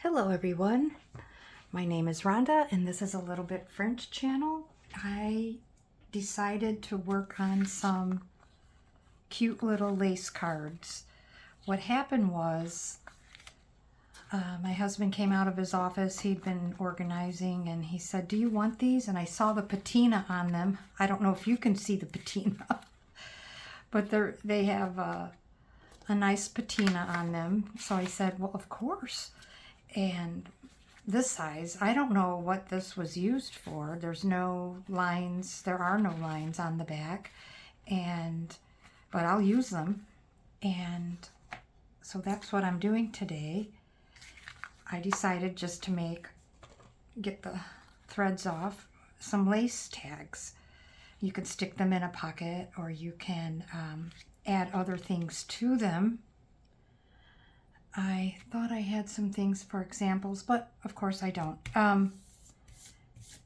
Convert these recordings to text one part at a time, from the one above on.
Hello everyone, my name is Rhonda and this is a Little Bit French channel. I decided to work on some cute little lace cards. What happened was my husband came out of his office, he'd been organizing, and he said, "Do you want these?" And I saw the patina on them. I don't know if you can see the patina, but they have a nice patina on them. So I said, well, of course. And this size, I don't know what this was used for. There's no lines, there are no lines on the back, but I'll use them. And so that's what I'm doing today. I decided just to get the threads off, some lace tags. You can stick them in a pocket, or you can add other things to them. I thought I had some things for examples, but of course I don't.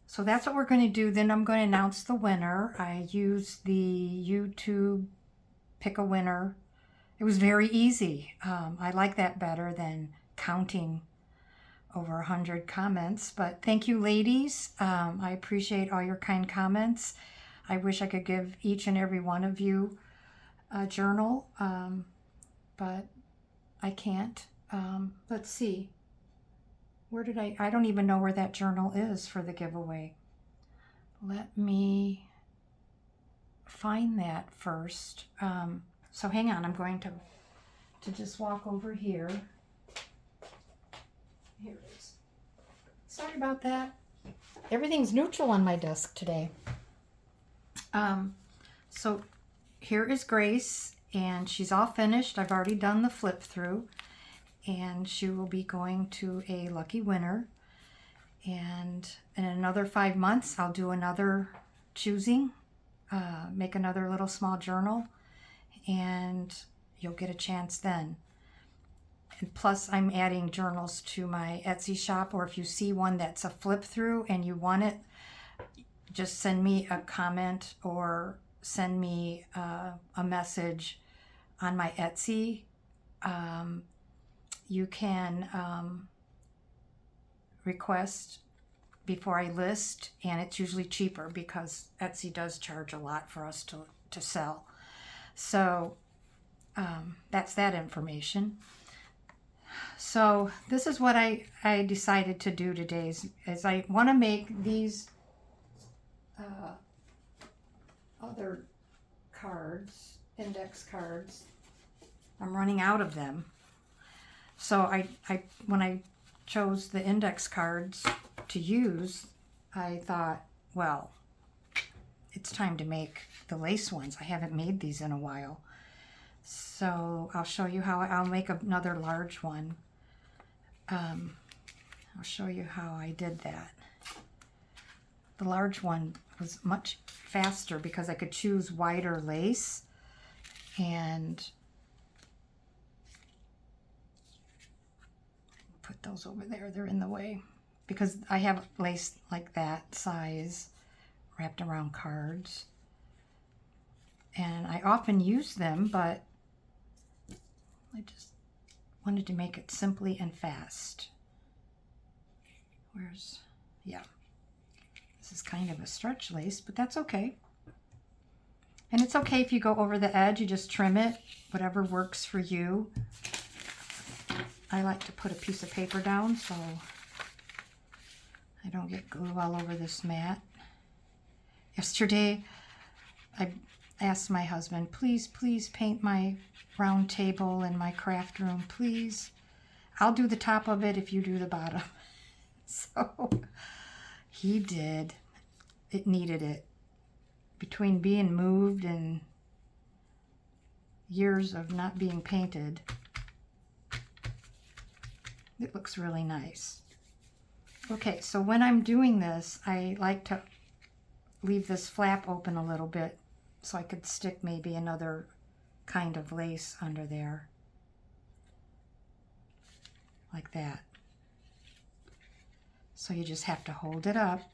So that's what we're going to do. Then I'm going to announce the winner. I used the YouTube pick a winner. It was very easy. I like that better than counting over 100 comments. But thank you, ladies. I appreciate all your kind comments. I wish I could give each and every one of you a journal, but I can't. Let's see. Where did I don't even know where that journal is for the giveaway. Let me find that first. So hang on, I'm going to just walk over here. Here it is. Sorry about that. Everything's neutral on my desk today. So here is Grace, and she's all finished. I've already done the flip through, and she will be going to a lucky winner. And in another 5 months, I'll do another choosing, make another little small journal, and you'll get a chance then. And plus, I'm adding journals to my Etsy shop, or if you see one that's a flip through and you want it, just send me a comment or send me a message on my Etsy. You can request before I list, and it's usually cheaper because Etsy does charge a lot for us to sell. So that's that information. So this is what I decided to do today is I want to make these other cards, index cards. I'm running out of them. So when I chose the index cards to use, I thought, well, it's time to make the lace ones. I haven't made these in a while. So I'll show you how I'll make another large one. I'll show you how I did that. The large one was much faster because I could choose wider lace, and put those over there. They're in the way because I have lace like that size wrapped around cards, and I often use them, but I just wanted to make it simply and fast. Yeah. This is kind of a stretch lace, but that's okay. And it's okay if you go over the edge, you just trim it, whatever works for you. I like to put a piece of paper down so I don't get glue all over this mat. Yesterday, I asked my husband, please paint my round table in my craft room, please. I'll do the top of it if you do the bottom. So he did. It needed it. Between being moved and years of not being painted, it looks really nice. Okay, so when I'm doing this, I like to leave this flap open a little bit so I could stick maybe another kind of lace under there. Like that. So you just have to hold it up.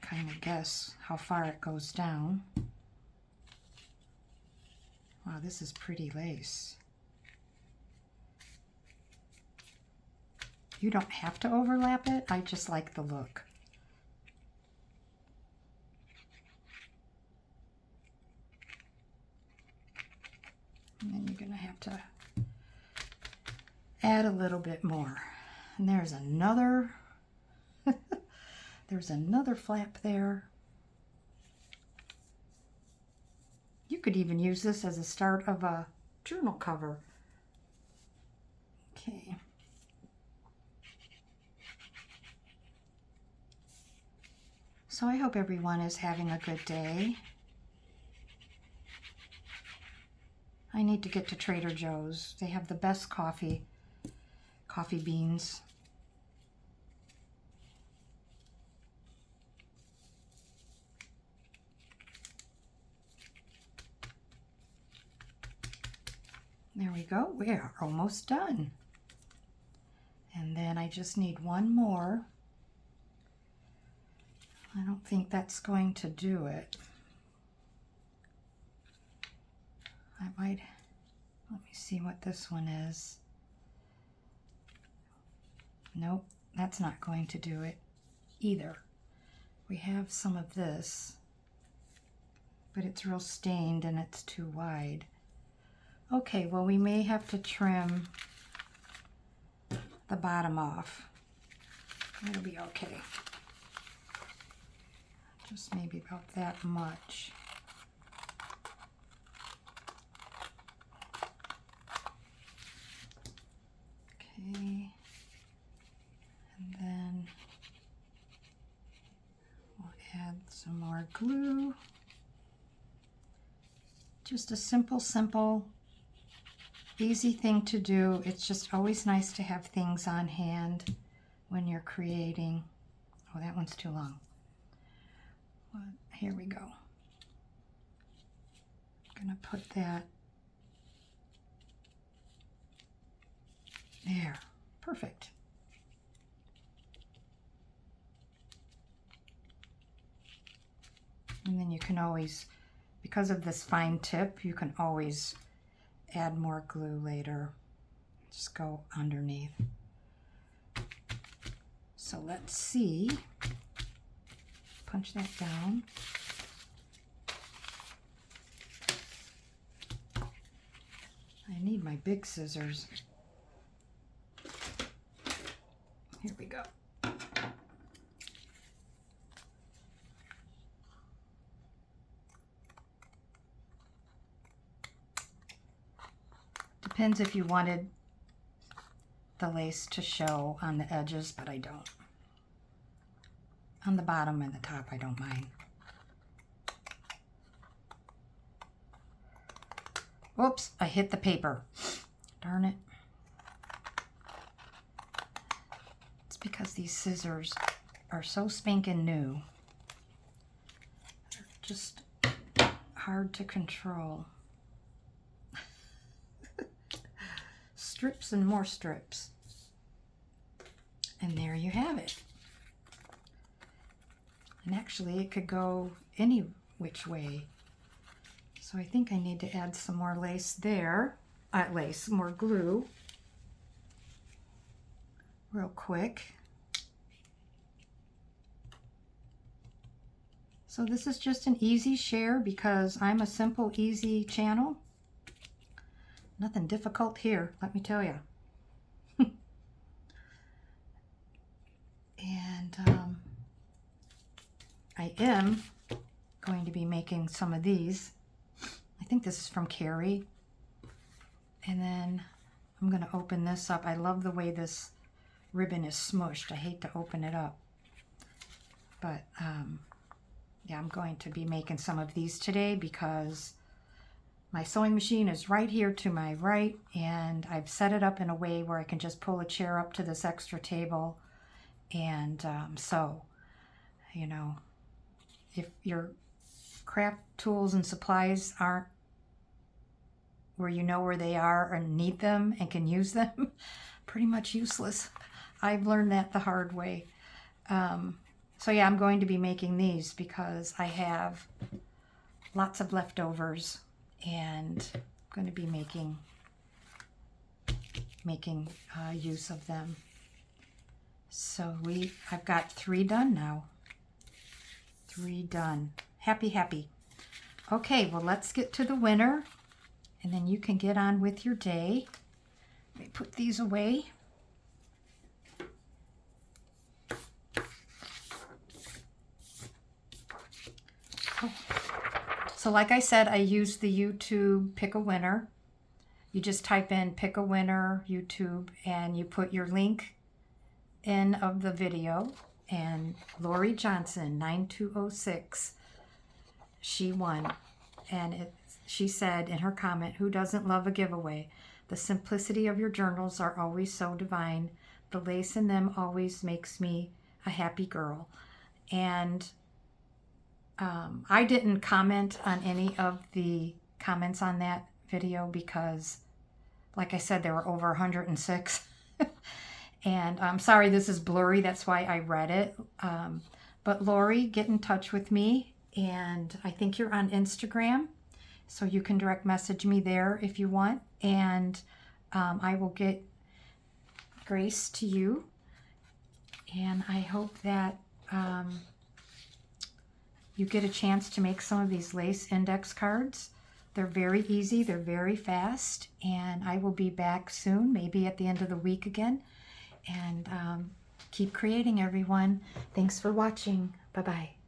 Kind of guess how far it goes down. Wow, this is pretty lace. You don't have to overlap it. I just like the look. And then you're going to have to add a little bit more. And there's another, there's another flap there. You could even use this as a start of a journal cover. Okay. So I hope everyone is having a good day. I need to get to Trader Joe's. They have the best coffee beans. There we go. We are almost done. And then I just need one more. I don't think that's going to do it. I might, let me see what this one is. Nope, that's not going to do it either. We have some of this, but it's real stained and it's too wide. Okay, well, we may have to trim the bottom off. It'll be okay. Just maybe about that much. Okay. And then we'll add some more glue. Just a simple, easy thing to do. It's just always nice to have things on hand when you're creating. Oh, that one's too long. Well, here we go. I'm gonna put that there. Perfect. And then you can always, because of this fine tip, you can always add more glue later. Just go underneath. So let's see. Punch that down. I need my big scissors. Here we go. Depends if you wanted the lace to show on the edges, but I don't. On the bottom and the top, I don't mind. Whoops, I hit the paper. Darn it. It's because these scissors are so spanking new. They're just hard to control. Strips and more strips. And there you have it. And actually it could go any which way. So I think I need to add some more lace there. More glue. Real quick. So this is just an easy share because I'm a simple, easy channel. Nothing difficult here, let me tell you. And I am going to be making some of these. I think this is from Carrie. And then I'm going to open this up. I love the way this ribbon is smushed. I hate to open it up. But yeah, I'm going to be making some of these today because my sewing machine is right here to my right, and I've set it up in a way where I can just pull a chair up to this extra table and sew. You know, if your craft tools and supplies aren't where you know where they are and need them and can use them, pretty much useless. I've learned that the hard way. So yeah, I'm going to be making these because I have lots of leftovers and I'm going to be making use of them. So I've got 3 done now. 3 done. Happy, happy. Okay, well, let's get to the winner, and then you can get on with your day. Let me put these away. Oh. So like I said, I used the YouTube Pick a Winner. You just type in Pick a Winner YouTube, and you put your link in of the video. And Lori Johnson, 9206, she won. And she said in her comment, "Who doesn't love a giveaway? The simplicity of your journals are always so divine. The lace in them always makes me a happy girl." And I didn't comment on any of the comments on that video because, like I said, there were over 106. And I'm sorry this is blurry, that's why I read it. But Lori, get in touch with me, and I think you're on Instagram, so you can direct message me there if you want, and I will get grace to you. And I hope that you get a chance to make some of these lace index cards. They're very easy, they're very fast, and I will be back soon, maybe at the end of the week again. And keep creating, everyone. Thanks for watching. Bye-bye.